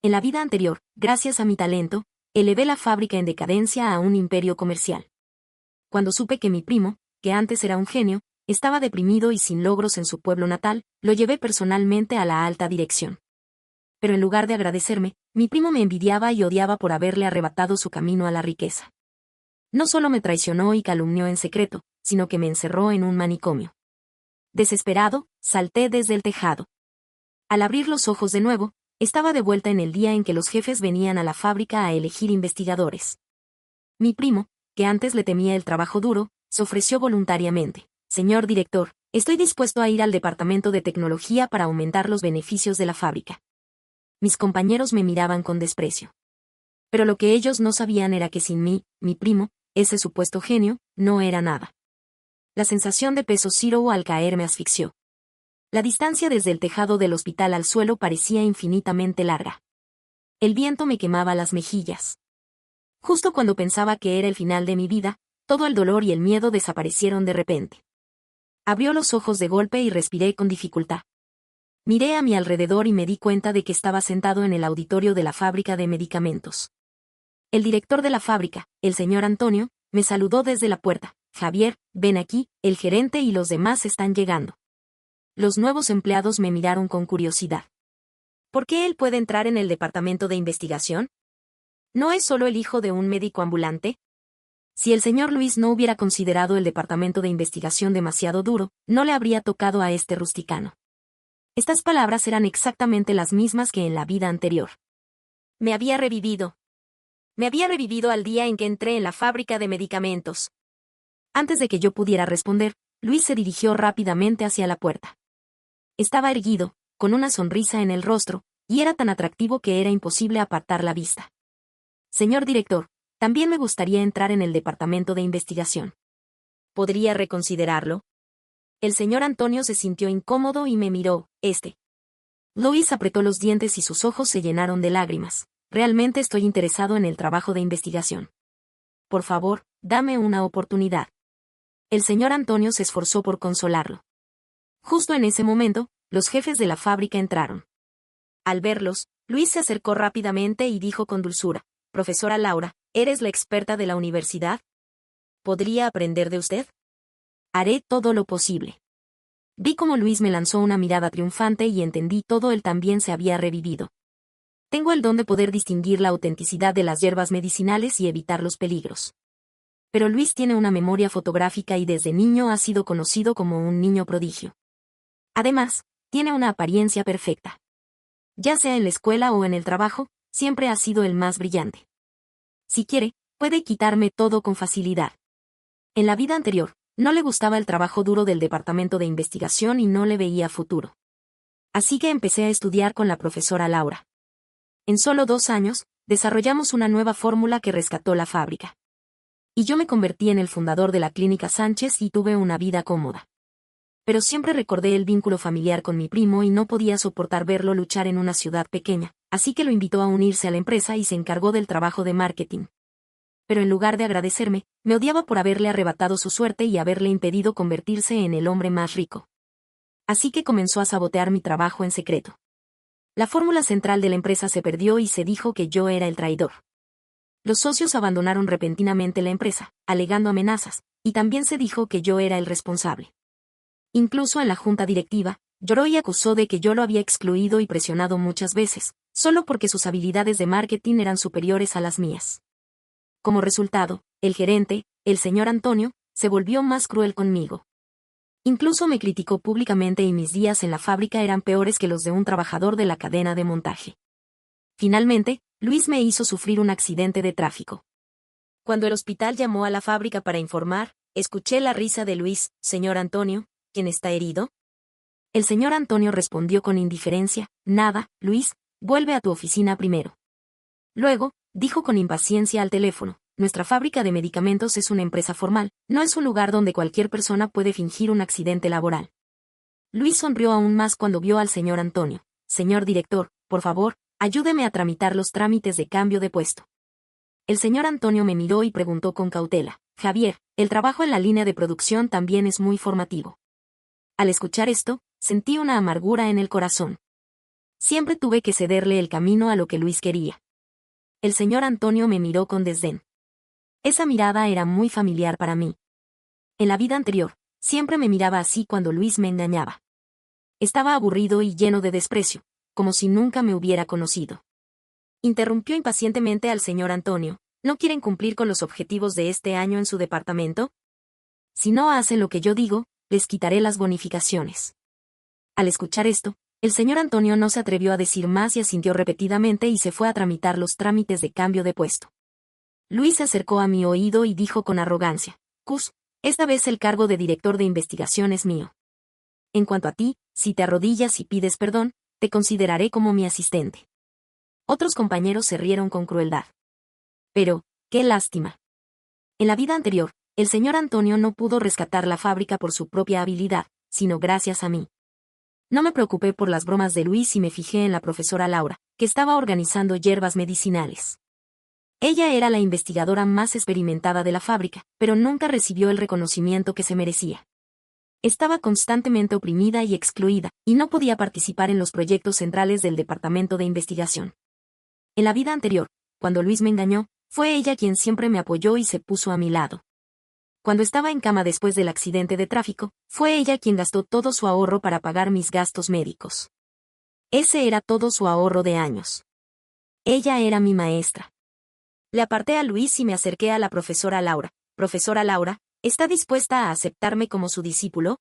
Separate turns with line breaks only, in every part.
En la vida anterior, gracias a mi talento, elevé la fábrica en decadencia a un imperio comercial. Cuando supe que mi primo, que antes era un genio, estaba deprimido y sin logros en su pueblo natal, lo llevé personalmente a la alta dirección. Pero en lugar de agradecerme, mi primo me envidiaba y odiaba por haberle arrebatado su camino a la riqueza. No solo me traicionó y calumnió en secreto, sino que me encerró en un manicomio. Desesperado, salté desde el tejado. Al abrir los ojos de nuevo, estaba de vuelta en el día en que los jefes venían a la fábrica a elegir investigadores. Mi primo, que antes le temía el trabajo duro, se ofreció voluntariamente. Señor director, estoy dispuesto a ir al departamento de tecnología para aumentar los beneficios de la fábrica. Mis compañeros me miraban con desprecio. Pero lo que ellos no sabían era que sin mí, mi primo, ese supuesto genio, no era nada. La sensación de peso cero al caer me asfixió. La distancia desde el tejado del hospital al suelo parecía infinitamente larga. El viento me quemaba las mejillas. Justo cuando pensaba que era el final de mi vida, todo el dolor y el miedo desaparecieron de repente. Abrió los ojos de golpe y respiré con dificultad. Miré a mi alrededor y me di cuenta de que estaba sentado en el auditorio de la fábrica de medicamentos. El director de la fábrica, el señor Antonio, me saludó desde la puerta. Javier, ven aquí, el gerente y los demás están llegando. Los nuevos empleados me miraron con curiosidad. ¿Por qué él puede entrar en el departamento de investigación? ¿No es solo el hijo de un médico ambulante? Si el señor Luis no hubiera considerado el departamento de investigación demasiado duro, no le habría tocado a este rusticano. Estas palabras eran exactamente las mismas que en la vida anterior. Me había revivido. Me había revivido al día en que entré en la fábrica de medicamentos. Antes de que yo pudiera responder, Luis se dirigió rápidamente hacia la puerta. Estaba erguido, con una sonrisa en el rostro, y era tan atractivo que era imposible apartar la vista. Señor director, también me gustaría entrar en el departamento de investigación. ¿Podría reconsiderarlo? El señor Antonio se sintió incómodo y me miró. Luis apretó los dientes y sus ojos se llenaron de lágrimas. Realmente estoy interesado en el trabajo de investigación. Por favor, dame una oportunidad. El señor Antonio se esforzó por consolarlo. Justo en ese momento, los jefes de la fábrica entraron. Al verlos, Luis se acercó rápidamente y dijo con dulzura: Profesora Laura, ¿eres la experta de la universidad? ¿Podría aprender de usted? Haré todo lo posible. Vi cómo Luis me lanzó una mirada triunfante y entendí todo. Él también se había revivido. Tengo el don de poder distinguir la autenticidad de las hierbas medicinales y evitar los peligros. Pero Luis tiene una memoria fotográfica y desde niño ha sido conocido como un niño prodigio. Además, tiene una apariencia perfecta. Ya sea en la escuela o en el trabajo, siempre ha sido el más brillante. Si quiere, puede quitarme todo con facilidad. En la vida anterior, no le gustaba el trabajo duro del departamento de investigación y no le veía futuro. Así que empecé a estudiar con la profesora Laura. En solo 2 años, desarrollamos una nueva fórmula que rescató la fábrica. Y yo me convertí en el fundador de la Clínica Sánchez y tuve una vida cómoda. Pero siempre recordé el vínculo familiar con mi primo y no podía soportar verlo luchar en una ciudad pequeña, así que lo invitó a unirse a la empresa y se encargó del trabajo de marketing. Pero en lugar de agradecerme, me odiaba por haberle arrebatado su suerte y haberle impedido convertirse en el hombre más rico. Así que comenzó a sabotear mi trabajo en secreto. La fórmula central de la empresa se perdió y se dijo que yo era el traidor. Los socios abandonaron repentinamente la empresa, alegando amenazas, y también se dijo que yo era el responsable. Incluso en la junta directiva, lloró y acusó de que yo lo había excluido y presionado muchas veces, solo porque sus habilidades de marketing eran superiores a las mías. Como resultado, el gerente, el señor Antonio, se volvió más cruel conmigo. Incluso me criticó públicamente y mis días en la fábrica eran peores que los de un trabajador de la cadena de montaje. Finalmente, Luis me hizo sufrir un accidente de tráfico. Cuando el hospital llamó a la fábrica para informar, escuché la risa de Luis. Señor Antonio, ¿quién está herido? El señor Antonio respondió con indiferencia: Nada, Luis, vuelve a tu oficina primero. Luego, dijo con impaciencia al teléfono: Nuestra fábrica de medicamentos es una empresa formal, no es un lugar donde cualquier persona puede fingir un accidente laboral. Luis sonrió aún más cuando vio al señor Antonio. Señor director, por favor, ayúdeme a tramitar los trámites de cambio de puesto. El señor Antonio me miró y preguntó con cautela: Javier, el trabajo en la línea de producción también es muy formativo. Al escuchar esto, sentí una amargura en el corazón. Siempre tuve que cederle el camino a lo que Luis quería. El señor Antonio me miró con desdén. Esa mirada era muy familiar para mí. En la vida anterior, siempre me miraba así cuando Luis me engañaba. Estaba aburrido y lleno de desprecio, como si nunca me hubiera conocido. Interrumpió impacientemente al señor Antonio. ¿No quieren cumplir con los objetivos de este año en su departamento? Si no hacen lo que yo digo, les quitaré las bonificaciones. Al escuchar esto, el señor Antonio no se atrevió a decir más y asintió repetidamente y se fue a tramitar los trámites de cambio de puesto. Luis se acercó a mi oído y dijo con arrogancia: Cus, esta vez el cargo de director de investigación es mío. En cuanto a ti, si te arrodillas y pides perdón, te consideraré como mi asistente. Otros compañeros se rieron con crueldad. Pero, qué lástima. En la vida anterior, el señor Antonio no pudo rescatar la fábrica por su propia habilidad, sino gracias a mí. No me preocupé por las bromas de Luis y me fijé en la profesora Laura, que estaba organizando hierbas medicinales. Ella era la investigadora más experimentada de la fábrica, pero nunca recibió el reconocimiento que se merecía. Estaba constantemente oprimida y excluida, y no podía participar en los proyectos centrales del departamento de investigación. En la vida anterior, cuando Luis me engañó, fue ella quien siempre me apoyó y se puso a mi lado. Cuando estaba en cama después del accidente de tráfico, fue ella quien gastó todo su ahorro para pagar mis gastos médicos. Ese era todo su ahorro de años. Ella era mi maestra. Le aparté a Luis y me acerqué a la profesora Laura. Profesora Laura, ¿está dispuesta a aceptarme como su discípulo?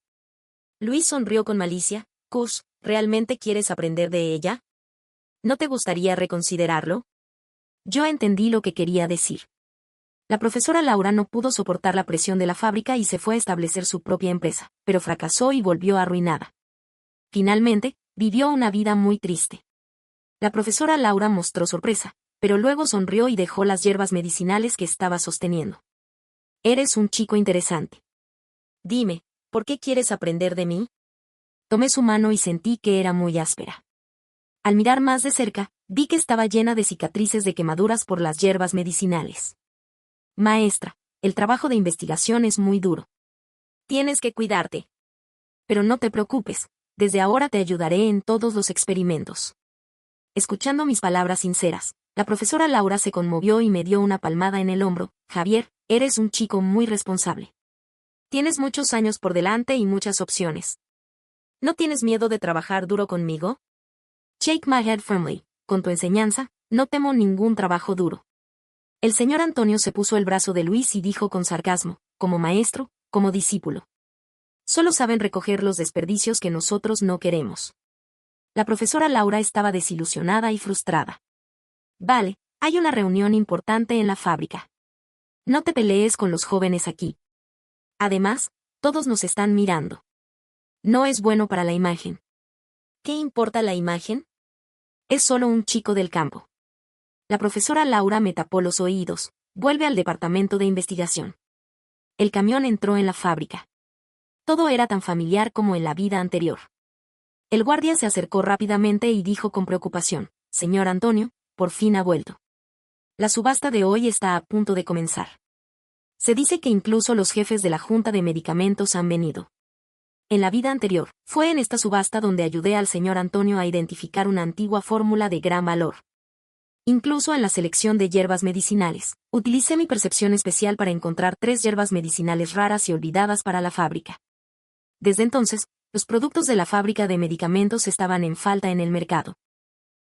Luis sonrió con malicia. Cus, ¿realmente quieres aprender de ella? ¿No te gustaría reconsiderarlo? Yo entendí lo que quería decir. La profesora Laura no pudo soportar la presión de la fábrica y se fue a establecer su propia empresa, pero fracasó y volvió arruinada. Finalmente, vivió una vida muy triste. La profesora Laura mostró sorpresa, pero luego sonrió y dejó las hierbas medicinales que estaba sosteniendo. Eres un chico interesante. Dime, ¿por qué quieres aprender de mí? Tomé su mano y sentí que era muy áspera. Al mirar más de cerca, vi que estaba llena de cicatrices de quemaduras por las hierbas medicinales. Maestra, el trabajo de investigación es muy duro. Tienes que cuidarte. Pero no te preocupes, desde ahora te ayudaré en todos los experimentos. Escuchando mis palabras sinceras, la profesora Laura se conmovió y me dio una palmada en el hombro. Javier, eres un chico muy responsable. Tienes muchos años por delante y muchas opciones. ¿No tienes miedo de trabajar duro conmigo? Shake my head firmly. Con tu enseñanza, no temo ningún trabajo duro. El señor Antonio se puso el brazo de Luis y dijo con sarcasmo, como maestro, como discípulo. Solo saben recoger los desperdicios que nosotros no queremos. La profesora Laura estaba desilusionada y frustrada. Vale, hay una reunión importante en la fábrica. No te pelees con los jóvenes aquí. Además, todos nos están mirando. No es bueno para la imagen. ¿Qué importa la imagen? Es solo un chico del campo. La profesora Laura me tapó los oídos. Vuelve al departamento de investigación. El camión entró en la fábrica. Todo era tan familiar como en la vida anterior. El guardia se acercó rápidamente y dijo con preocupación: Señor Antonio, por fin ha vuelto. La subasta de hoy está a punto de comenzar. Se dice que incluso los jefes de la Junta de Medicamentos han venido. En la vida anterior, fue en esta subasta donde ayudé al señor Antonio a identificar una antigua fórmula de gran valor. Incluso en la selección de hierbas medicinales, utilicé mi percepción especial para encontrar 3 hierbas medicinales raras y olvidadas para la fábrica. Desde entonces, los productos de la fábrica de medicamentos estaban en falta en el mercado.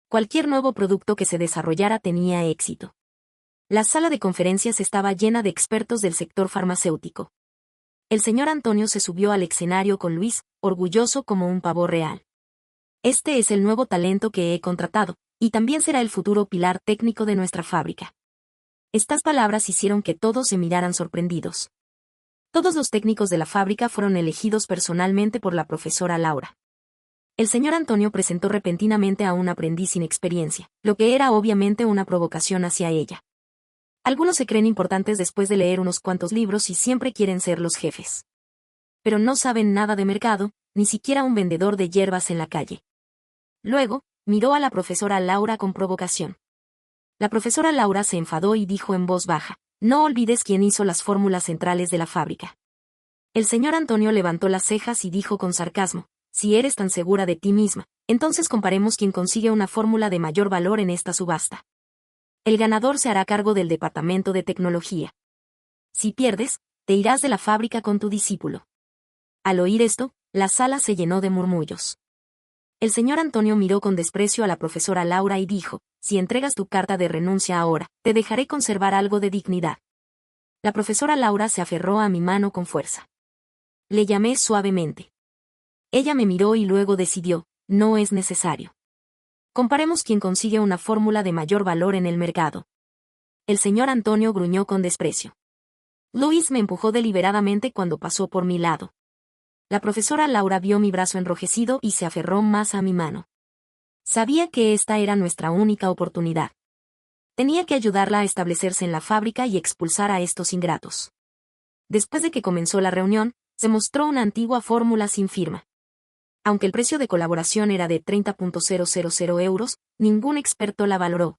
Cualquier nuevo producto que se desarrollara tenía éxito. La sala de conferencias estaba llena de expertos del sector farmacéutico. El señor Antonio se subió al escenario con Luis, orgulloso como un pavo real. Este es el nuevo talento que he contratado, y también será el futuro pilar técnico de nuestra fábrica. Estas palabras hicieron que todos se miraran sorprendidos. Todos los técnicos de la fábrica fueron elegidos personalmente por la profesora Laura. El señor Antonio presentó repentinamente a un aprendiz sin experiencia, lo que era obviamente una provocación hacia ella. Algunos se creen importantes después de leer unos cuantos libros y siempre quieren ser los jefes. Pero no saben nada de mercado, ni siquiera un vendedor de hierbas en la calle. Luego, miró a la profesora Laura con provocación. La profesora Laura se enfadó y dijo en voz baja: No olvides quién hizo las fórmulas centrales de la fábrica. El señor Antonio levantó las cejas y dijo con sarcasmo: Si eres tan segura de ti misma, Entonces comparemos quién consigue una fórmula de mayor valor en esta subasta. El ganador se hará cargo del departamento de tecnología. Si pierdes, te irás de la fábrica con tu discípulo. Al oír esto, la sala se llenó de murmullos. El señor Antonio miró con desprecio a la profesora Laura y dijo, si entregas tu carta de renuncia ahora, te dejaré conservar algo de dignidad. La profesora Laura se aferró a mi mano con fuerza. Le llamé suavemente. Ella me miró y luego decidió, no es necesario. Comparemos quién consigue una fórmula de mayor valor en el mercado. El señor Antonio gruñó con desprecio. Luis me empujó deliberadamente cuando pasó por mi lado. La profesora Laura vio mi brazo enrojecido y se aferró más a mi mano. Sabía que esta era nuestra única oportunidad. Tenía que ayudarla a establecerse en la fábrica y expulsar a estos ingratos. Después de que comenzó la reunión, se mostró una antigua fórmula sin firma. Aunque el precio de colaboración era de 30.000 euros, ningún experto la valoró.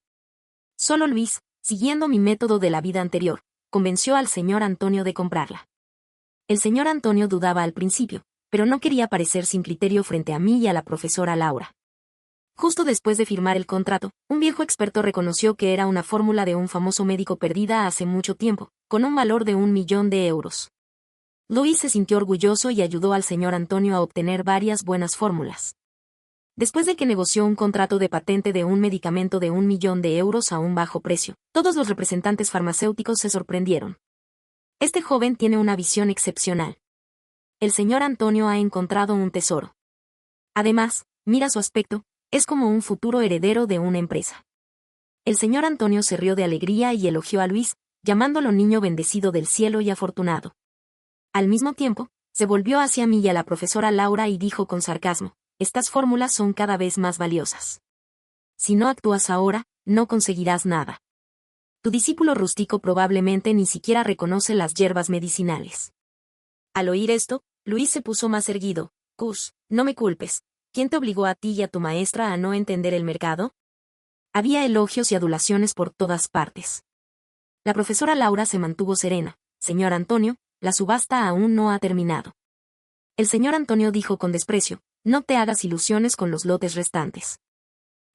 Solo Luis, siguiendo mi método de la vida anterior, convenció al señor Antonio de comprarla. El señor Antonio dudaba al principio, pero no quería parecer sin criterio frente a mí y a la profesora Laura. Justo después de firmar el contrato, un viejo experto reconoció que era una fórmula de un famoso médico perdida hace mucho tiempo, con un valor de 1.000.000 de euros. Luis se sintió orgulloso y ayudó al señor Antonio a obtener varias buenas fórmulas. Después de que negoció un contrato de patente de un medicamento de 1.000.000 de euros a un bajo precio, todos los representantes farmacéuticos se sorprendieron. Este joven tiene una visión excepcional. El señor Antonio ha encontrado un tesoro. Además, mira su aspecto, es como un futuro heredero de una empresa. El señor Antonio se rió de alegría y elogió a Luis, llamándolo niño bendecido del cielo y afortunado. Al mismo tiempo, se volvió hacia mí y a la profesora Laura y dijo con sarcasmo, estas fórmulas son cada vez más valiosas. Si no actúas ahora, no conseguirás nada. Tu discípulo rústico probablemente ni siquiera reconoce las hierbas medicinales. Al oír esto, Luis se puso más erguido. Cus, no me culpes. ¿Quién te obligó a ti y a tu maestra a no entender el mercado? Había elogios y adulaciones por todas partes. La profesora Laura se mantuvo serena. Señor Antonio, la subasta aún no ha terminado. El señor Antonio dijo con desprecio, no te hagas ilusiones con los lotes restantes.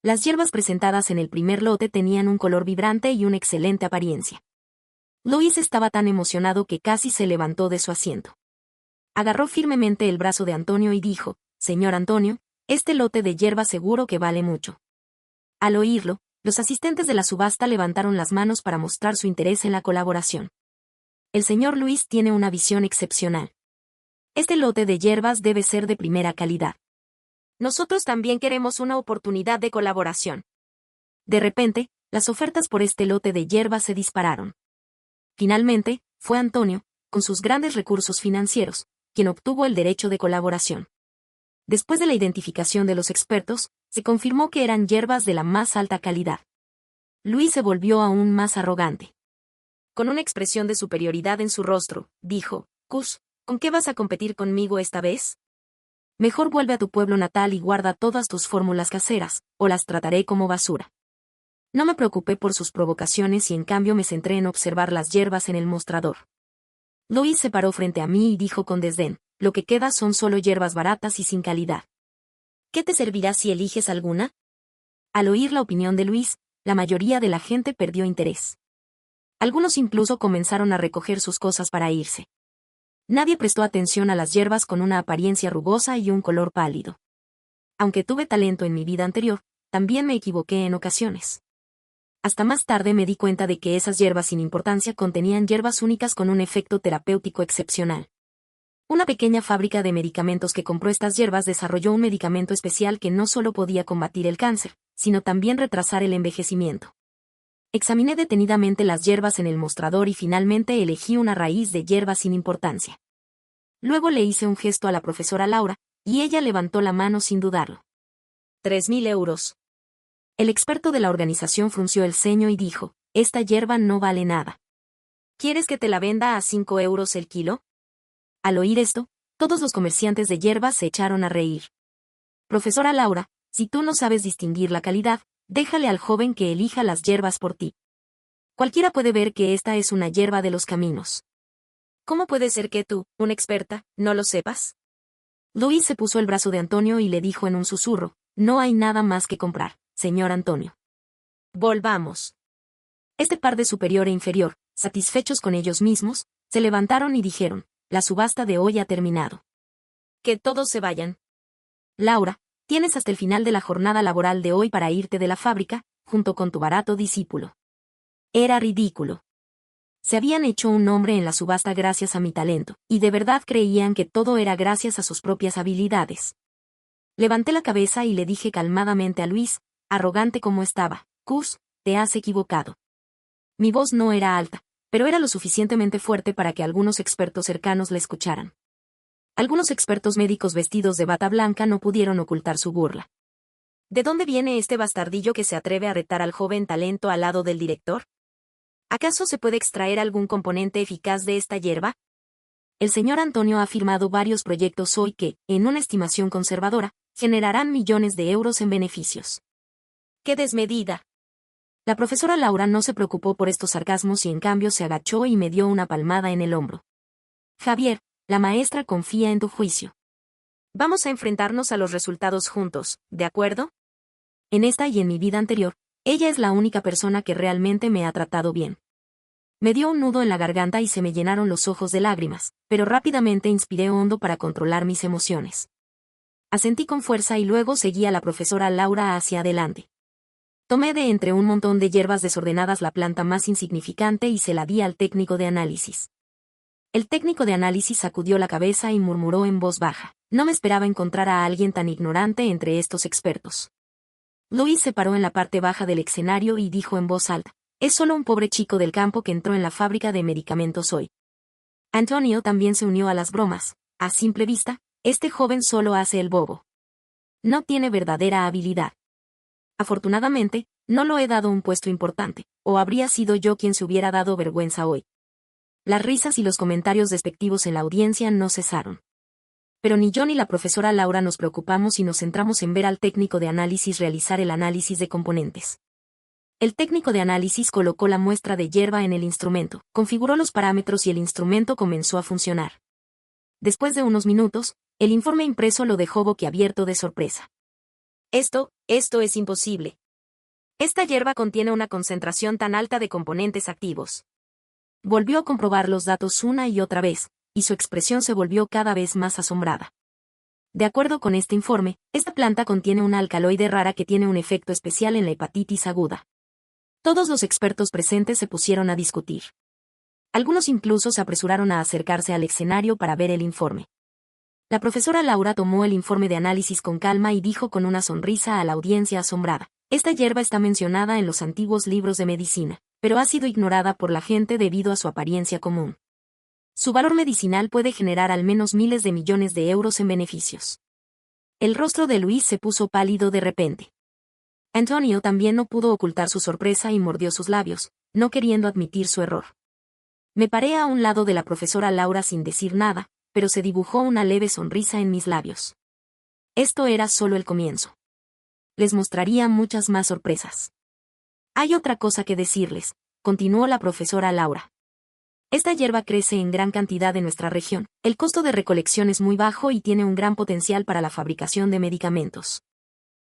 Las hierbas presentadas en el primer lote tenían un color vibrante y una excelente apariencia. Luis estaba tan emocionado que casi se levantó de su asiento. Agarró firmemente el brazo de Antonio y dijo, señor Antonio, este lote de hierba seguro que vale mucho. Al oírlo, los asistentes de la subasta levantaron las manos para mostrar su interés en la colaboración. El señor Luis tiene una visión excepcional. Este lote de hierbas debe ser de primera calidad. Nosotros también queremos una oportunidad de colaboración. De repente, las ofertas por este lote de hierbas se dispararon. Finalmente, fue Antonio, con sus grandes recursos financieros, quien obtuvo el derecho de colaboración. Después de la identificación de los expertos, se confirmó que eran hierbas de la más alta calidad. Luis se volvió aún más arrogante. Con una expresión de superioridad en su rostro, dijo, Cus, ¿con qué vas a competir conmigo esta vez? Mejor vuelve a tu pueblo natal y guarda todas tus fórmulas caseras, o las trataré como basura. No me preocupé por sus provocaciones y en cambio me centré en observar las hierbas en el mostrador. Luis se paró frente a mí y dijo con desdén, lo que queda son solo hierbas baratas y sin calidad. ¿Qué te servirá si eliges alguna? Al oír la opinión de Luis, la mayoría de la gente perdió interés. Algunos incluso comenzaron a recoger sus cosas para irse. Nadie prestó atención a las hierbas con una apariencia rugosa y un color pálido. Aunque tuve talento en mi vida anterior, también me equivoqué en ocasiones. Hasta más tarde me di cuenta de que esas hierbas sin importancia contenían hierbas únicas con un efecto terapéutico excepcional. Una pequeña fábrica de medicamentos que compró estas hierbas desarrolló un medicamento especial que no solo podía combatir el cáncer, sino también retrasar el envejecimiento. Examiné detenidamente las hierbas en el mostrador y finalmente elegí una raíz de hierba sin importancia. Luego le hice un gesto a la profesora Laura, y ella levantó la mano sin dudarlo. 3.000 euros. El experto de la organización frunció el ceño y dijo, esta hierba no vale nada. ¿Quieres que te la venda a 5 euros el kilo? Al oír esto, todos los comerciantes de hierbas se echaron a reír. Profesora Laura, si tú no sabes distinguir la calidad, déjale al joven que elija las hierbas por ti. Cualquiera puede ver que esta es una hierba de los caminos. ¿Cómo puede ser que tú, una experta, no lo sepas? Luis se puso el brazo de Antonio y le dijo en un susurro, No hay nada más que comprar, señor Antonio. Volvamos. Este par de superior e inferior, satisfechos con ellos mismos, se levantaron y dijeron, la subasta de hoy ha terminado. Que todos se vayan. Laura, tienes hasta el final de la jornada laboral de hoy para irte de la fábrica, junto con tu barato discípulo. Era ridículo. Se habían hecho un nombre en la subasta gracias a mi talento, y de verdad creían que todo era gracias a sus propias habilidades. Levanté la cabeza y le dije calmadamente a Luis, arrogante como estaba, Cus, te has equivocado. Mi voz no era alta, pero era lo suficientemente fuerte para que algunos expertos cercanos la escucharan. Algunos expertos médicos vestidos de bata blanca no pudieron ocultar su burla. ¿De dónde viene este bastardillo que se atreve a retar al joven talento al lado del director? ¿Acaso se puede extraer algún componente eficaz de esta hierba? El señor Antonio ha firmado varios proyectos hoy que, en una estimación conservadora, generarán millones de euros en beneficios. ¡Qué desmedida! La profesora Laura no se preocupó por estos sarcasmos y en cambio se agachó y me dio una palmada en el hombro. Javier, la maestra confía en tu juicio. Vamos a enfrentarnos a los resultados juntos, ¿de acuerdo? En esta y en mi vida anterior, ella es la única persona que realmente me ha tratado bien. Me dio un nudo en la garganta y se me llenaron los ojos de lágrimas, pero rápidamente inspiré hondo para controlar mis emociones. Asentí con fuerza y luego seguí a la profesora Laura hacia adelante. Tomé de entre un montón de hierbas desordenadas la planta más insignificante y se la di al técnico de análisis. El técnico de análisis sacudió la cabeza y murmuró en voz baja. No me esperaba encontrar a alguien tan ignorante entre estos expertos. Luis se paró en la parte baja del escenario y dijo en voz alta, es solo un pobre chico del campo que entró en la fábrica de medicamentos hoy. Antonio también se unió a las bromas. A simple vista, este joven solo hace el bobo. No tiene verdadera habilidad. Afortunadamente, no lo he dado un puesto importante, o habría sido yo quien se hubiera dado vergüenza hoy. Las risas y los comentarios despectivos en la audiencia no cesaron. Pero ni yo ni la profesora Laura nos preocupamos y nos centramos en ver al técnico de análisis realizar el análisis de componentes. El técnico de análisis colocó la muestra de hierba en el instrumento, configuró los parámetros y el instrumento comenzó a funcionar. Después de unos minutos, el informe impreso lo dejó boquiabierto de sorpresa. Esto es imposible. Esta hierba contiene una concentración tan alta de componentes activos. Volvió a comprobar los datos una y otra vez, y su expresión se volvió cada vez más asombrada. De acuerdo con este informe, esta planta contiene una alcaloide rara que tiene un efecto especial en la hepatitis aguda. Todos los expertos presentes se pusieron a discutir. Algunos incluso se apresuraron a acercarse al escenario para ver el informe. La profesora Laura tomó el informe de análisis con calma y dijo con una sonrisa a la audiencia asombrada, esta hierba está mencionada en los antiguos libros de medicina, pero ha sido ignorada por la gente debido a su apariencia común. Su valor medicinal puede generar al menos miles de millones de euros en beneficios. El rostro de Luis se puso pálido de repente. Antonio también no pudo ocultar su sorpresa y mordió sus labios, no queriendo admitir su error. Me paré a un lado de la profesora Laura sin decir nada, pero se dibujó una leve sonrisa en mis labios. Esto era solo el comienzo. Les mostraría muchas más sorpresas. Hay otra cosa que decirles, continuó la profesora Laura. Esta hierba crece en gran cantidad en nuestra región, el costo de recolección es muy bajo y tiene un gran potencial para la fabricación de medicamentos.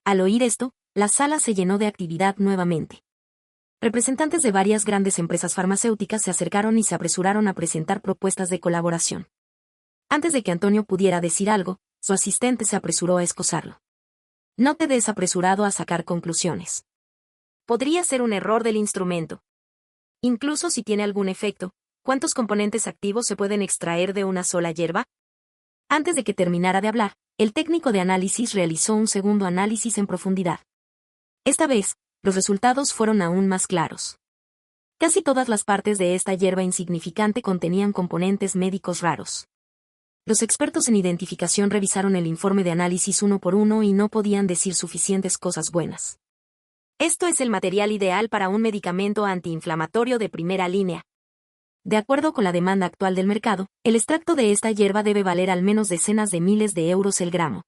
Al oír esto, la sala se llenó de actividad nuevamente. Representantes de varias grandes empresas farmacéuticas se acercaron y se apresuraron a presentar propuestas de colaboración. Antes de que Antonio pudiera decir algo, su asistente se apresuró a excusarlo. No te des apresurado a sacar conclusiones. Podría ser un error del instrumento. Incluso si tiene algún efecto, ¿cuántos componentes activos se pueden extraer de una sola hierba? Antes de que terminara de hablar, el técnico de análisis realizó un segundo análisis en profundidad. Esta vez, los resultados fueron aún más claros. Casi todas las partes de esta hierba insignificante contenían componentes médicos raros. Los expertos en identificación revisaron el informe de análisis uno por uno y no podían decir suficientes cosas buenas. Esto es el material ideal para un medicamento antiinflamatorio de primera línea. De acuerdo con la demanda actual del mercado, el extracto de esta hierba debe valer al menos decenas de miles de euros el gramo.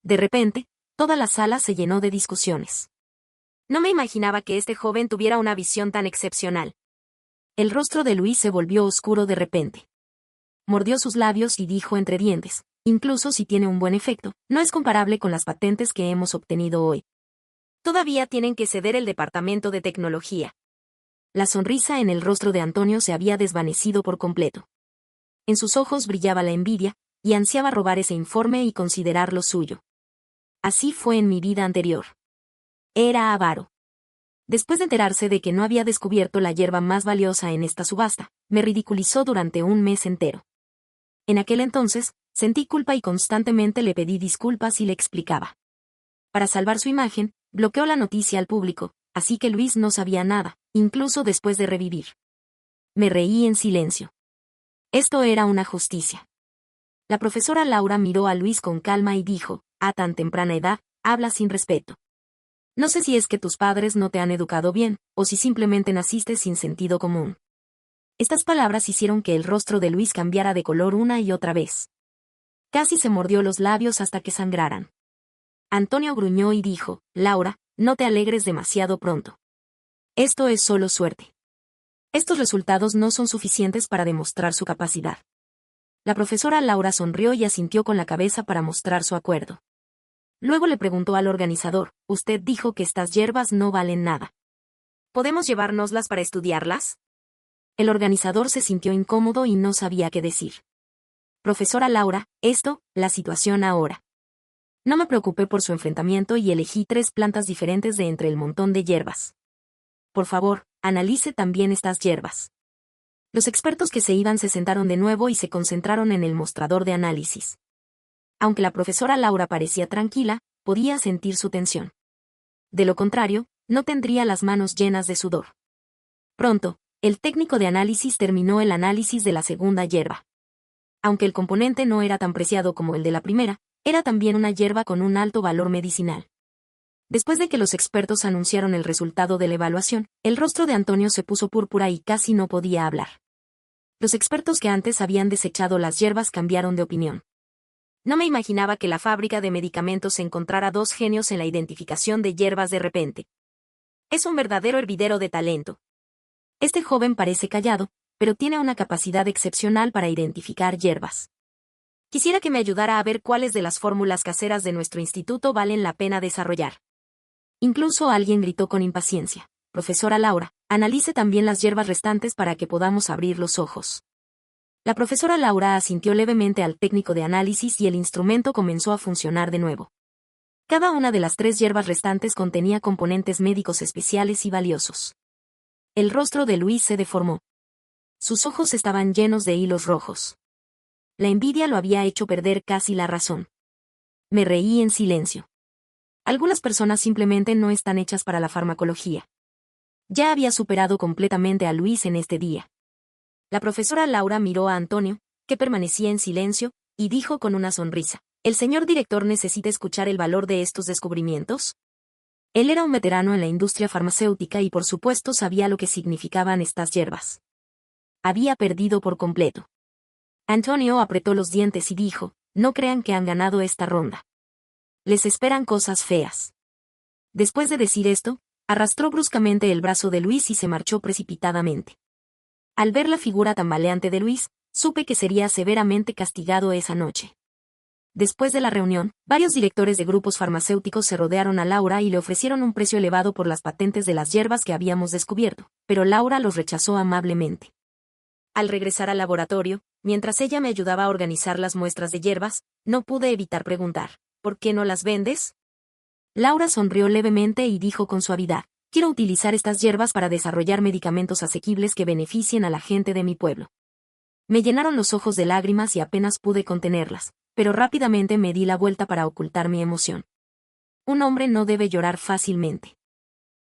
De repente, toda la sala se llenó de discusiones. No me imaginaba que este joven tuviera una visión tan excepcional. El rostro de Luis se volvió oscuro de repente. Mordió sus labios y dijo entre dientes, Incluso si tiene un buen efecto, no es comparable con las patentes que hemos obtenido hoy. Todavía tienen que ceder el departamento de tecnología. La sonrisa en el rostro de Antonio se había desvanecido por completo. En sus ojos brillaba la envidia, y ansiaba robar ese informe y considerarlo suyo. Así fue en mi vida anterior. Era avaro. Después de enterarse de que no había descubierto la hierba más valiosa en esta subasta, me ridiculizó durante un mes entero. En aquel entonces, sentí culpa y constantemente le pedí disculpas y le explicaba. Para salvar su imagen, bloqueó la noticia al público, así que Luis no sabía nada, incluso después de revivir. Me reí en silencio. Esto era una justicia. La profesora Laura miró a Luis con calma y dijo, a tan temprana edad, hablas sin respeto. No sé si es que tus padres no te han educado bien, o si simplemente naciste sin sentido común. Estas palabras hicieron que el rostro de Luis cambiara de color una y otra vez. Casi se mordió los labios hasta que sangraran. Antonio gruñó y dijo, Laura, no te alegres demasiado pronto. Esto es solo suerte. Estos resultados no son suficientes para demostrar su capacidad. La profesora Laura sonrió y asintió con la cabeza para mostrar su acuerdo. Luego le preguntó al organizador, usted dijo que estas hierbas no valen nada. ¿Podemos llevárnoslas para estudiarlas? El organizador se sintió incómodo y no sabía qué decir. Profesora Laura, la situación ahora. No me preocupé por su enfrentamiento y elegí 3 plantas diferentes de entre el montón de hierbas. Por favor, analice también estas hierbas. Los expertos que se iban se sentaron de nuevo y se concentraron en el mostrador de análisis. Aunque la profesora Laura parecía tranquila, podía sentir su tensión. De lo contrario, no tendría las manos llenas de sudor. Pronto, el técnico de análisis terminó el análisis de la segunda hierba. Aunque el componente no era tan preciado como el de la primera, era también una hierba con un alto valor medicinal. Después de que los expertos anunciaron el resultado de la evaluación, el rostro de Antonio se puso púrpura y casi no podía hablar. Los expertos que antes habían desechado las hierbas cambiaron de opinión. No me imaginaba que la fábrica de medicamentos encontrara 2 genios en la identificación de hierbas de repente. Es un verdadero hervidero de talento. Este joven parece callado, pero tiene una capacidad excepcional para identificar hierbas. Quisiera que me ayudara a ver cuáles de las fórmulas caseras de nuestro instituto valen la pena desarrollar. Incluso alguien gritó con impaciencia, profesora Laura, analice también las hierbas restantes para que podamos abrir los ojos. La profesora Laura asintió levemente al técnico de análisis y el instrumento comenzó a funcionar de nuevo. Cada una de las 3 hierbas restantes contenía componentes médicos especiales y valiosos. El rostro de Luis se deformó. Sus ojos estaban llenos de hilos rojos. La envidia lo había hecho perder casi la razón. Me reí en silencio. Algunas personas simplemente no están hechas para la farmacología. Ya había superado completamente a Luis en este día. La profesora Laura miró a Antonio, que permanecía en silencio, y dijo con una sonrisa, ¿el señor director necesita escuchar el valor de estos descubrimientos? Él era un veterano en la industria farmacéutica y por supuesto sabía lo que significaban estas hierbas. Había perdido por completo. Antonio apretó los dientes y dijo, no crean que han ganado esta ronda. Les esperan cosas feas. Después de decir esto, arrastró bruscamente el brazo de Luis y se marchó precipitadamente. Al ver la figura tambaleante de Luis, supe que sería severamente castigado esa noche. Después de la reunión, varios directores de grupos farmacéuticos se rodearon a Laura y le ofrecieron un precio elevado por las patentes de las hierbas que habíamos descubierto, pero Laura los rechazó amablemente. Al regresar al laboratorio, mientras ella me ayudaba a organizar las muestras de hierbas, no pude evitar preguntar, ¿por qué no las vendes? Laura sonrió levemente y dijo con suavidad, quiero utilizar estas hierbas para desarrollar medicamentos asequibles que beneficien a la gente de mi pueblo. Me llenaron los ojos de lágrimas y apenas pude contenerlas, pero rápidamente me di la vuelta para ocultar mi emoción. Un hombre no debe llorar fácilmente.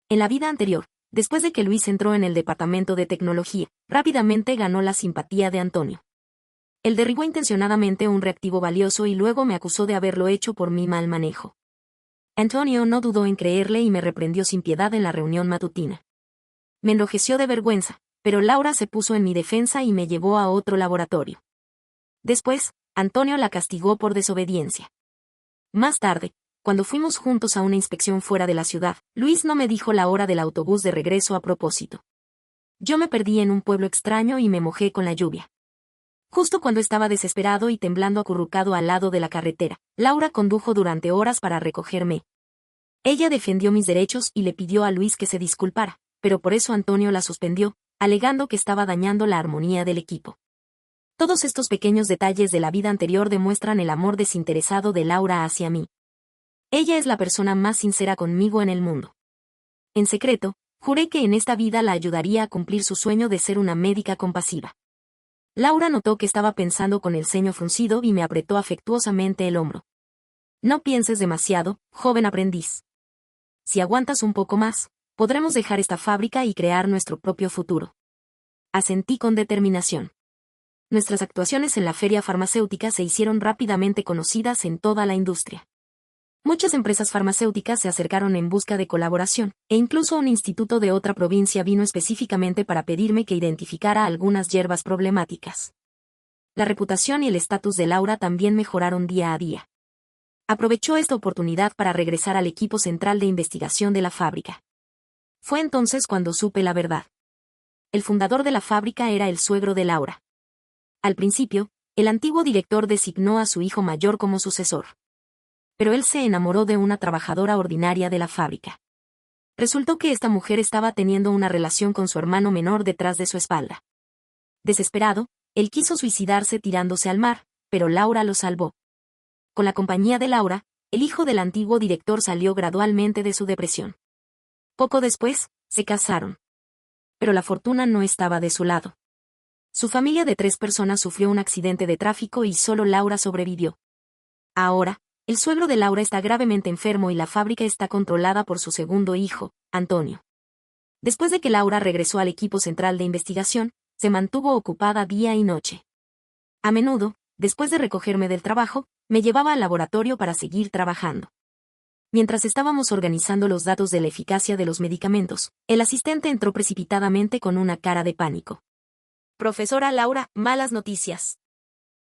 En la vida anterior, después de que Luis entró en el departamento de tecnología, rápidamente ganó la simpatía de Antonio. Él derribó intencionadamente un reactivo valioso y luego me acusó de haberlo hecho por mi mal manejo. Antonio no dudó en creerle y me reprendió sin piedad en la reunión matutina. Me enrojeció de vergüenza, pero Laura se puso en mi defensa y me llevó a otro laboratorio. Después, Antonio la castigó por desobediencia. Más tarde, cuando fuimos juntos a una inspección fuera de la ciudad, Luis no me dijo la hora del autobús de regreso a propósito. Yo me perdí en un pueblo extraño y me mojé con la lluvia. Justo cuando estaba desesperado y temblando acurrucado al lado de la carretera, Laura condujo durante horas para recogerme. Ella defendió mis derechos y le pidió a Luis que se disculpara, pero por eso Antonio la suspendió, alegando que estaba dañando la armonía del equipo. Todos estos pequeños detalles de la vida anterior demuestran el amor desinteresado de Laura hacia mí. Ella es la persona más sincera conmigo en el mundo. En secreto, juré que en esta vida la ayudaría a cumplir su sueño de ser una médica compasiva. Laura notó que estaba pensando con el ceño fruncido y me apretó afectuosamente el hombro. No pienses demasiado, joven aprendiz. Si aguantas un poco más, podremos dejar esta fábrica y crear nuestro propio futuro. Asentí con determinación. Nuestras actuaciones en la feria farmacéutica se hicieron rápidamente conocidas en toda la industria. Muchas empresas farmacéuticas se acercaron en busca de colaboración, e incluso un instituto de otra provincia vino específicamente para pedirme que identificara algunas hierbas problemáticas. La reputación y el estatus de Laura también mejoraron día a día. Aprovechó esta oportunidad para regresar al equipo central de investigación de la fábrica. Fue entonces cuando supe la verdad. El fundador de la fábrica era el suegro de Laura. Al principio, el antiguo director designó a su hijo mayor como sucesor. Pero él se enamoró de una trabajadora ordinaria de la fábrica. Resultó que esta mujer estaba teniendo una relación con su hermano menor detrás de su espalda. Desesperado, él quiso suicidarse tirándose al mar, pero Laura lo salvó. Con la compañía de Laura, el hijo del antiguo director salió gradualmente de su depresión. Poco después, se casaron. Pero la fortuna no estaba de su lado. Su familia de 3 personas sufrió un accidente de tráfico y solo Laura sobrevivió. Ahora, el suegro de Laura está gravemente enfermo y la fábrica está controlada por su segundo hijo, Antonio. Después de que Laura regresó al equipo central de investigación, se mantuvo ocupada día y noche. A menudo, después de recogerme del trabajo, me llevaba al laboratorio para seguir trabajando. Mientras estábamos organizando los datos de la eficacia de los medicamentos, el asistente entró precipitadamente con una cara de pánico. Profesora Laura, malas noticias.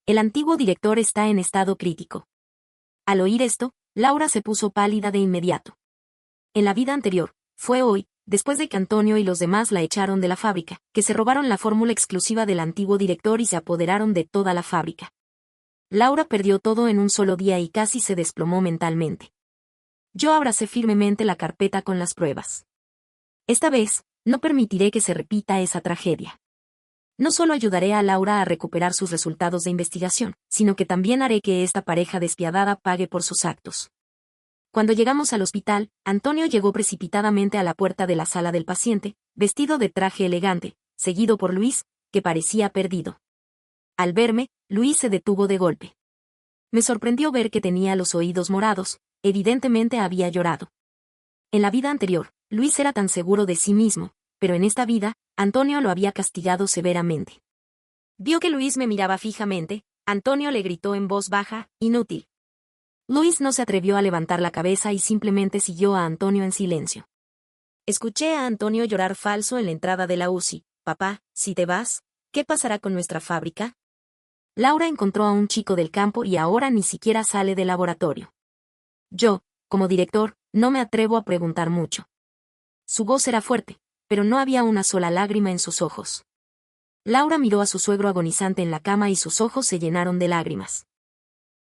El antiguo director está en estado crítico. Al oír esto, Laura se puso pálida de inmediato. En la vida anterior, fue hoy, después de que Antonio y los demás la echaron de la fábrica, que se robaron la fórmula exclusiva del antiguo director y se apoderaron de toda la fábrica. Laura perdió todo en un solo día y casi se desplomó mentalmente. Yo abracé firmemente la carpeta con las pruebas. Esta vez, no permitiré que se repita esa tragedia. No solo ayudaré a Laura a recuperar sus resultados de investigación, sino que también haré que esta pareja despiadada pague por sus actos. Cuando llegamos al hospital, Antonio llegó precipitadamente a la puerta de la sala del paciente, vestido de traje elegante, seguido por Luis, que parecía perdido. Al verme, Luis se detuvo de golpe. Me sorprendió ver que tenía los oídos morados, evidentemente había llorado. En la vida anterior, Luis era tan seguro de sí mismo, pero en esta vida, Antonio lo había castigado severamente. Vio que Luis me miraba fijamente, Antonio le gritó en voz baja, inútil. Luis no se atrevió a levantar la cabeza y simplemente siguió a Antonio en silencio. Escuché a Antonio llorar falso en la entrada de la UCI. Papá, si te vas, ¿qué pasará con nuestra fábrica? Laura encontró a un chico del campo y ahora ni siquiera sale del laboratorio. Yo, como director, no me atrevo a preguntar mucho. Su voz era fuerte, pero no había una sola lágrima en sus ojos. Laura miró a su suegro agonizante en la cama y sus ojos se llenaron de lágrimas.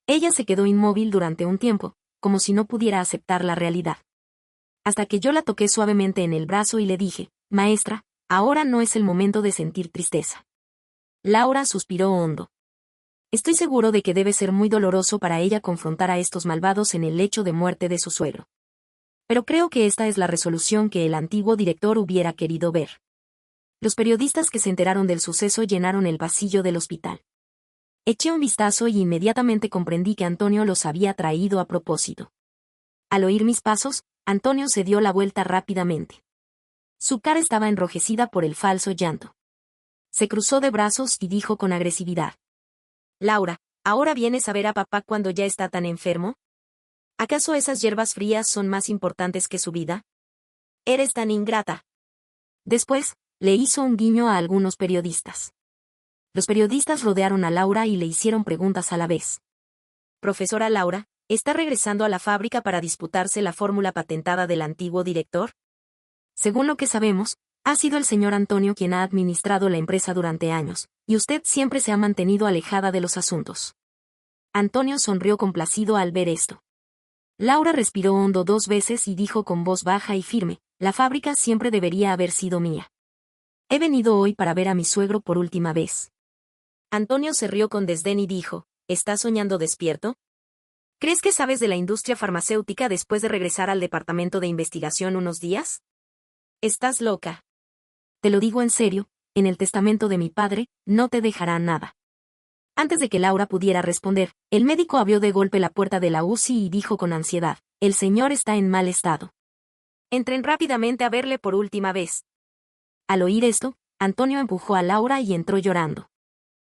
Ella se quedó inmóvil durante un tiempo, como si no pudiera aceptar la realidad. Hasta que yo la toqué suavemente en el brazo y le dije, maestra, ahora no es el momento de sentir tristeza. Laura suspiró hondo. Estoy seguro de que debe ser muy doloroso para ella confrontar a estos malvados en el lecho de muerte de su suegro. Pero creo que esta es la resolución que el antiguo director hubiera querido ver. Los periodistas que se enteraron del suceso llenaron el pasillo del hospital. Eché un vistazo y inmediatamente comprendí que Antonio los había traído a propósito. Al oír mis pasos, Antonio se dio la vuelta rápidamente. Su cara estaba enrojecida por el falso llanto. Se cruzó de brazos y dijo con agresividad. Laura, ¿ahora vienes a ver a papá cuando ya está tan enfermo? ¿Acaso esas hierbas frías son más importantes que su vida? Eres tan ingrata. Después, le hizo un guiño a algunos periodistas. Los periodistas rodearon a Laura y le hicieron preguntas a la vez. Profesora Laura, ¿está regresando a la fábrica para disputarse la fórmula patentada del antiguo director? Según lo que sabemos, Ha sido el señor Antonio quien ha administrado la empresa durante años, y usted siempre se ha mantenido alejada de los asuntos. Antonio sonrió complacido al ver esto. Laura respiró hondo 2 veces y dijo con voz baja y firme, la fábrica siempre debería haber sido mía. He venido hoy para ver a mi suegro por última vez. Antonio se rió con desdén y dijo, ¿estás soñando despierto? ¿Crees que sabes de la industria farmacéutica después de regresar al departamento de investigación unos días? Estás loca. Te lo digo en serio, en el testamento de mi padre, no te dejará nada. Antes de que Laura pudiera responder, el médico abrió de golpe la puerta de la UCI y dijo con ansiedad, el señor está en mal estado. Entren rápidamente a verle por última vez. Al oír esto, Antonio empujó a Laura y entró llorando.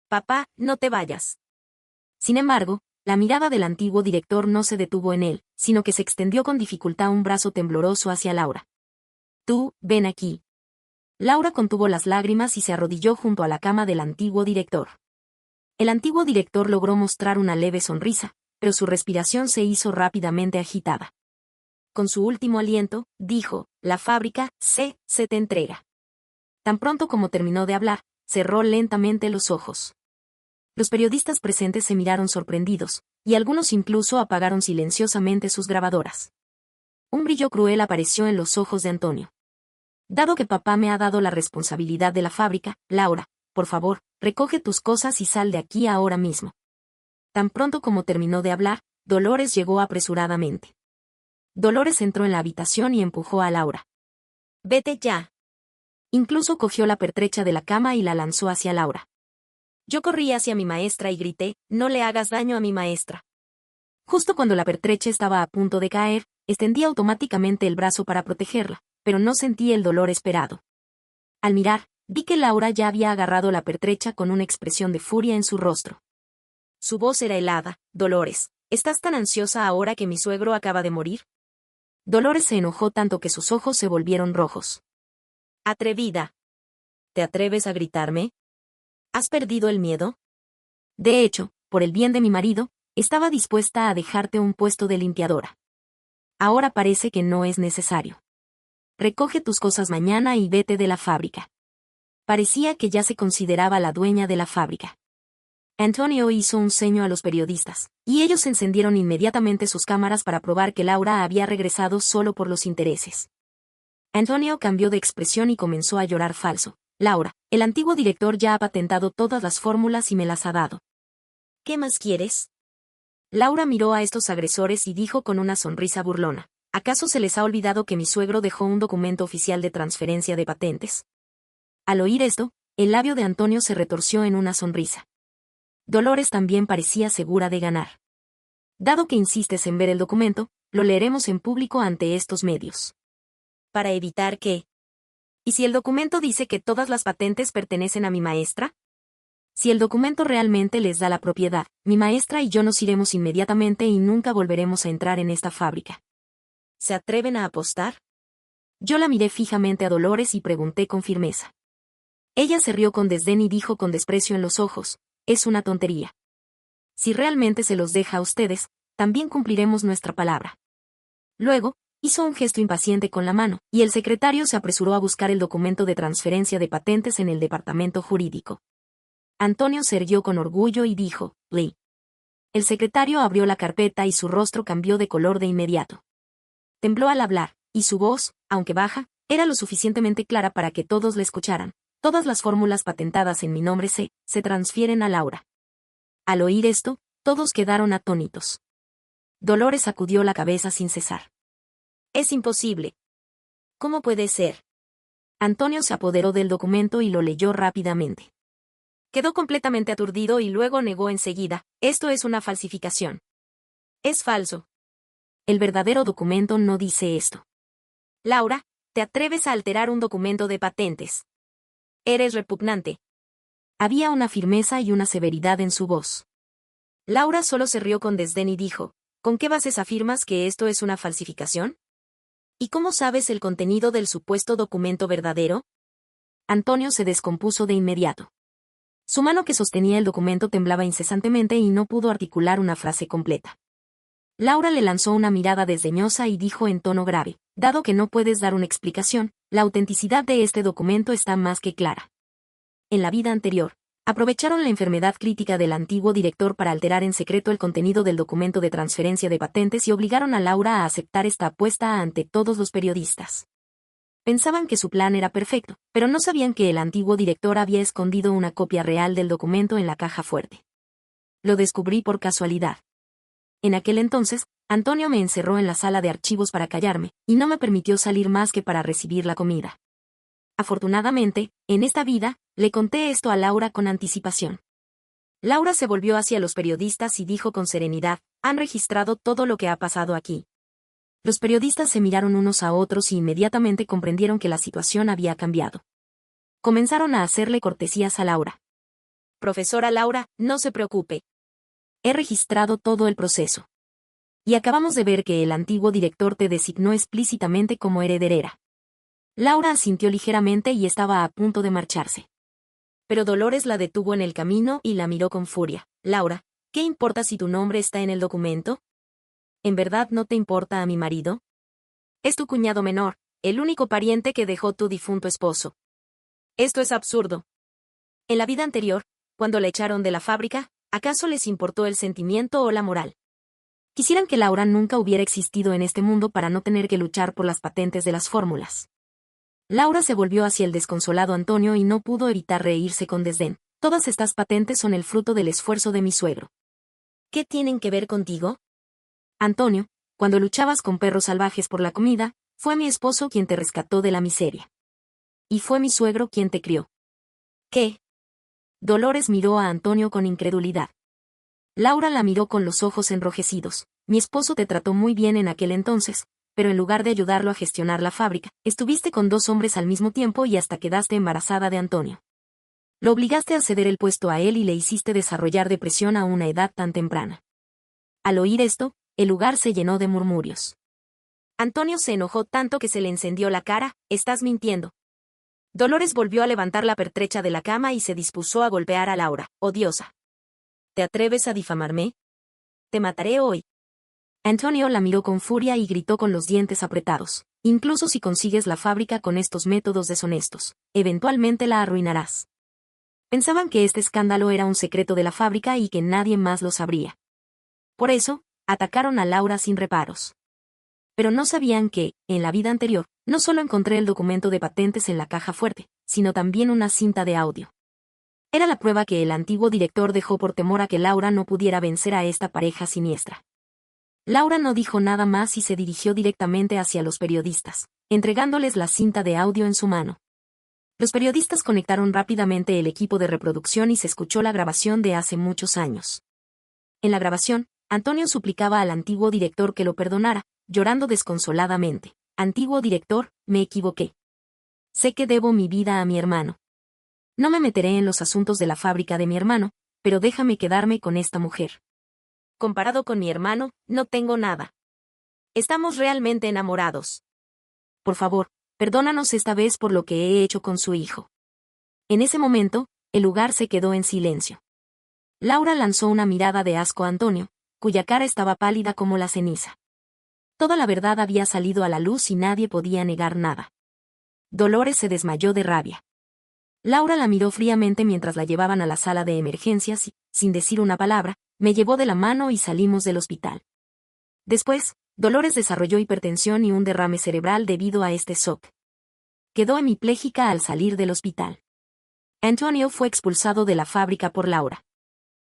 Papá, no te vayas. Sin embargo, la mirada del antiguo director no se detuvo en él, sino que se extendió con dificultad un brazo tembloroso hacia Laura. Tú, ven aquí. Laura contuvo las lágrimas y se arrodilló junto a la cama del antiguo director. El antiguo director logró mostrar una leve sonrisa, pero su respiración se hizo rápidamente agitada. Con su último aliento, dijo, la fábrica, se te entrega. Tan pronto como terminó de hablar, cerró lentamente los ojos. Los periodistas presentes se miraron sorprendidos, y algunos incluso apagaron silenciosamente sus grabadoras. Un brillo cruel apareció en los ojos de Antonio. Dado que papá me ha dado la responsabilidad de la fábrica, Laura, por favor, recoge tus cosas y sal de aquí ahora mismo. Tan pronto como terminó de hablar, Dolores llegó apresuradamente. Dolores entró en la habitación y empujó a Laura. Vete ya. Incluso cogió la pertrecha de la cama y la lanzó hacia Laura. Yo corrí hacia mi maestra y grité, no le hagas daño a mi maestra. Justo cuando la pertrecha estaba a punto de caer, extendí automáticamente el brazo para protegerla, pero no sentí el dolor esperado. Al mirar, vi que Laura ya había agarrado la pertrecha con una expresión de furia en su rostro. Su voz era helada. Dolores, ¿estás tan ansiosa ahora que mi suegro acaba de morir? Dolores se enojó tanto que sus ojos se volvieron rojos. Atrevida. ¿Te atreves a gritarme? ¿Has perdido el miedo? De hecho, por el bien de mi marido, estaba dispuesta a dejarte un puesto de limpiadora. Ahora parece que no es necesario. Recoge tus cosas mañana y vete de la fábrica. Parecía que ya se consideraba la dueña de la fábrica. Antonio hizo un ceño a los periodistas, y ellos encendieron inmediatamente sus cámaras para probar que Laura había regresado solo por los intereses. Antonio cambió de expresión y comenzó a llorar falso. Laura, el antiguo director ya ha patentado todas las fórmulas y me las ha dado. ¿Qué más quieres? Laura miró a estos agresores y dijo con una sonrisa burlona. ¿Acaso se les ha olvidado que mi suegro dejó un documento oficial de transferencia de patentes? Al oír esto, el labio de Antonio se retorció en una sonrisa. Dolores también parecía segura de ganar. Dado que insistes en ver el documento, lo leeremos en público ante estos medios. Para evitar que... ¿Y si el documento dice que todas las patentes pertenecen a mi maestra? Si el documento realmente les da la propiedad, mi maestra y yo nos iremos inmediatamente y nunca volveremos a entrar en esta fábrica. ¿Se atreven a apostar? Yo la miré fijamente a Dolores y pregunté con firmeza. Ella se rió con desdén y dijo con desprecio en los ojos, es una tontería. Si realmente se los deja a ustedes, también cumpliremos nuestra palabra. Luego, hizo un gesto impaciente con la mano, y el secretario se apresuró a buscar el documento de transferencia de patentes en el departamento jurídico. Antonio se irguió con orgullo y dijo, Lee. El secretario abrió la carpeta y su rostro cambió de color de inmediato. Tembló al hablar, y su voz, aunque baja, era lo suficientemente clara para que todos le escucharan. Todas las fórmulas patentadas en mi nombre se transfieren a Laura. Al oír esto, todos quedaron atónitos. Dolores sacudió la cabeza sin cesar. Es imposible. ¿Cómo puede ser? Antonio se apoderó del documento y lo leyó rápidamente. Quedó completamente aturdido y luego negó enseguida, esto es una falsificación. Es falso. El verdadero documento no dice esto. Laura, ¿te atreves a alterar un documento de patentes? Eres repugnante. Había una firmeza y una severidad en su voz. Laura solo se rió con desdén y dijo, ¿con qué bases afirmas que esto es una falsificación? ¿Y cómo sabes el contenido del supuesto documento verdadero? Antonio se descompuso de inmediato. Su mano que sostenía el documento temblaba incesantemente y no pudo articular una frase completa. Laura le lanzó una mirada desdeñosa y dijo en tono grave, dado que no puedes dar una explicación, la autenticidad de este documento está más que clara. En la vida anterior, aprovecharon la enfermedad crítica del antiguo director para alterar en secreto el contenido del documento de transferencia de patentes y obligaron a Laura a aceptar esta apuesta ante todos los periodistas. Pensaban que su plan era perfecto, pero no sabían que el antiguo director había escondido una copia real del documento en la caja fuerte. Lo descubrí por casualidad. En aquel entonces, Antonio me encerró en la sala de archivos para callarme, y no me permitió salir más que para recibir la comida. Afortunadamente, en esta vida, le conté esto a Laura con anticipación. Laura se volvió hacia los periodistas y dijo con serenidad, han registrado todo lo que ha pasado aquí. Los periodistas se miraron unos a otros y inmediatamente comprendieron que la situación había cambiado. Comenzaron a hacerle cortesías a Laura. Profesora Laura, no se preocupe. He registrado todo el proceso. Y acabamos de ver que el antiguo director te designó explícitamente como heredera. Laura asintió ligeramente y estaba a punto de marcharse. Pero Dolores la detuvo en el camino y la miró con furia. Laura, ¿qué importa si tu nombre está en el documento? ¿En verdad no te importa a mi marido? Es tu cuñado menor, el único pariente que dejó tu difunto esposo. Esto es absurdo. En la vida anterior, cuando la echaron de la fábrica, ¿acaso les importó el sentimiento o la moral? Quisieran que Laura nunca hubiera existido en este mundo para no tener que luchar por las patentes de las fórmulas. Laura se volvió hacia el desconsolado Antonio y no pudo evitar reírse con desdén. Todas estas patentes son el fruto del esfuerzo de mi suegro. ¿Qué tienen que ver contigo? Antonio, cuando luchabas con perros salvajes por la comida, fue mi esposo quien te rescató de la miseria. Y fue mi suegro quien te crió. ¿Qué? Dolores miró a Antonio con incredulidad. Laura la miró con los ojos enrojecidos. Mi esposo te trató muy bien en aquel entonces, pero en lugar de ayudarlo a gestionar la fábrica, estuviste con 2 hombres al mismo tiempo y hasta quedaste embarazada de Antonio. Lo obligaste a ceder el puesto a él y le hiciste desarrollar depresión a una edad tan temprana. Al oír esto, el lugar se llenó de murmurios. Antonio se enojó tanto que se le encendió la cara, estás mintiendo. Dolores volvió a levantar la pertrecha de la cama y se dispuso a golpear a Laura, odiosa. ¿Te atreves a difamarme? Te mataré hoy. Antonio la miró con furia y gritó con los dientes apretados. Incluso si consigues la fábrica con estos métodos deshonestos, eventualmente la arruinarás. Pensaban que este escándalo era un secreto de la fábrica y que nadie más lo sabría. Por eso, atacaron a Laura sin reparos. Pero no sabían que, en la vida anterior, no solo encontré el documento de patentes en la caja fuerte, sino también una cinta de audio. Era la prueba que el antiguo director dejó por temor a que Laura no pudiera vencer a esta pareja siniestra. Laura no dijo nada más y se dirigió directamente hacia los periodistas, entregándoles la cinta de audio en su mano. Los periodistas conectaron rápidamente el equipo de reproducción y se escuchó la grabación de hace muchos años. En la grabación, Antonio suplicaba al antiguo director que lo perdonara, llorando desconsoladamente. Antiguo director, me equivoqué. Sé que debo mi vida a mi hermano. No me meteré en los asuntos de la fábrica de mi hermano, pero déjame quedarme con esta mujer. Comparado con mi hermano, no tengo nada. Estamos realmente enamorados. Por favor, perdónanos esta vez por lo que he hecho con su hijo. En ese momento, el lugar se quedó en silencio. Laura lanzó una mirada de asco a Antonio, cuya cara estaba pálida como la ceniza. Toda la verdad había salido a la luz y nadie podía negar nada. Dolores se desmayó de rabia. Laura la miró fríamente mientras la llevaban a la sala de emergencias y, sin decir una palabra, me llevó de la mano y salimos del hospital. Después, Dolores desarrolló hipertensión y un derrame cerebral debido a este shock. Quedó hemipléjica al salir del hospital. Antonio fue expulsado de la fábrica por Laura.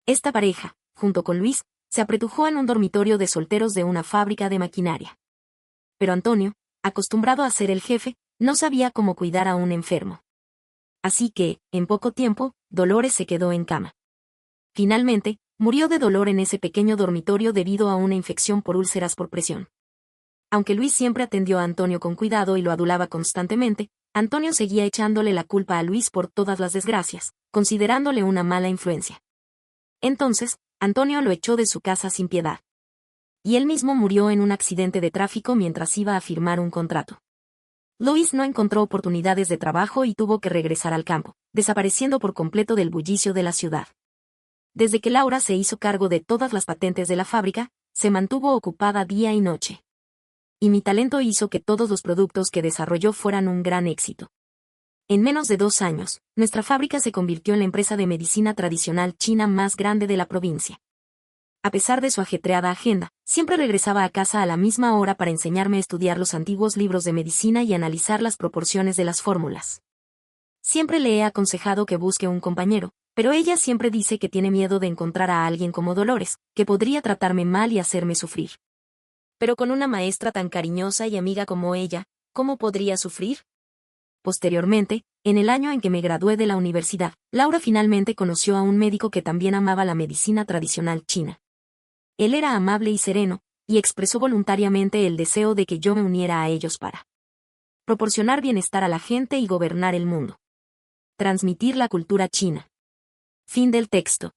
Esta pareja, junto con Luis, se apretujó en un dormitorio de solteros de una fábrica de maquinaria. Pero Antonio, acostumbrado a ser el jefe, no sabía cómo cuidar a un enfermo. Así que, en poco tiempo, Dolores se quedó en cama. Finalmente, murió de dolor en ese pequeño dormitorio debido a una infección por úlceras por presión. Aunque Luis siempre atendió a Antonio con cuidado y lo adulaba constantemente, Antonio seguía echándole la culpa a Luis por todas las desgracias, considerándole una mala influencia. Entonces, Antonio lo echó de su casa sin piedad. Y él mismo murió en un accidente de tráfico mientras iba a firmar un contrato. Luis no encontró oportunidades de trabajo y tuvo que regresar al campo, desapareciendo por completo del bullicio de la ciudad. Desde que Laura se hizo cargo de todas las patentes de la fábrica, se mantuvo ocupada día y noche. Y mi talento hizo que todos los productos que desarrolló fueran un gran éxito. En menos de 2 años, nuestra fábrica se convirtió en la empresa de medicina tradicional china más grande de la provincia. A pesar de su ajetreada agenda, siempre regresaba a casa a la misma hora para enseñarme a estudiar los antiguos libros de medicina y analizar las proporciones de las fórmulas. Siempre le he aconsejado que busque un compañero, pero ella siempre dice que tiene miedo de encontrar a alguien como Dolores, que podría tratarme mal y hacerme sufrir. Pero con una maestra tan cariñosa y amiga como ella, ¿cómo podría sufrir? Posteriormente, en el año en que me gradué de la universidad, Laura finalmente conoció a un médico que también amaba la medicina tradicional china. Él era amable y sereno, y expresó voluntariamente el deseo de que yo me uniera a ellos para proporcionar bienestar a la gente y gobernar el mundo. Transmitir la cultura china. Fin del texto.